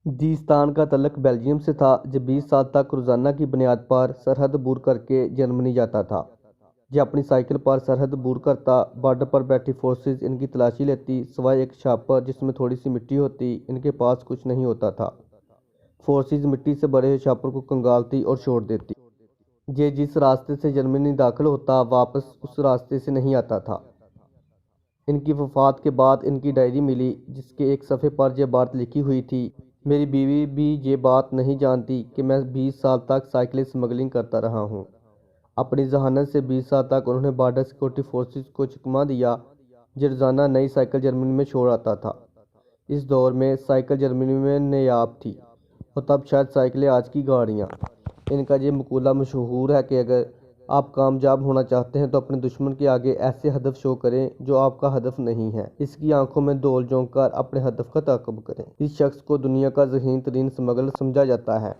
जिस्तान का तल्लक बेल्जियम से था, जो 20 साल तक रोज़ाना की बुनियाद पर सरहद अबूर करके जर्मनी जाता था। जो अपनी साइकिल पर सरहद अबूर करता, बॉर्डर पर बैठी फोर्सेस इनकी तलाशी लेती, सिवाय एक छापर जिसमें थोड़ी सी मिट्टी होती, इनके पास कुछ नहीं होता था। फोर्सेस मिट्टी से भरे हुए छापर को कंगालती और छोड़ देती। ये जिस रास्ते से जर्मनी दाखिल होता, वापस उस रास्ते से नहीं आता था। इनकी वफ़ात के बाद इनकी डायरी मिली, जिसके एक सफ़े पर यह बात लिखी हुई थी, मेरी बीवी भी ये बात नहीं जानती कि मैं 20 साल तक साइकिल स्मगलिंग करता रहा हूँ। अपनी जहानत से 20 साल तक उन्होंने बॉर्डर सिक्योरिटी फोर्सेस को चकमा दिया, जो रोज़ाना नई साइकिल जर्मनी में छोड़ आता था। इस दौर में साइकिल जर्मनी में नायाब थी, और तब शायद साइकिलें आज की गाड़ियाँ। इनका ये मकूला मशहूर है कि अगर आप कामयाब होना चाहते हैं तो अपने दुश्मन के आगे ऐसे हदफ शो करें जो आपका हदफ नहीं है। इसकी आंखों में धूल झोंक कर अपने हदफ का ताक़ुब करें। इस शख्स को दुनिया का ज़हीन तरीन स्मगलर समझा जाता है।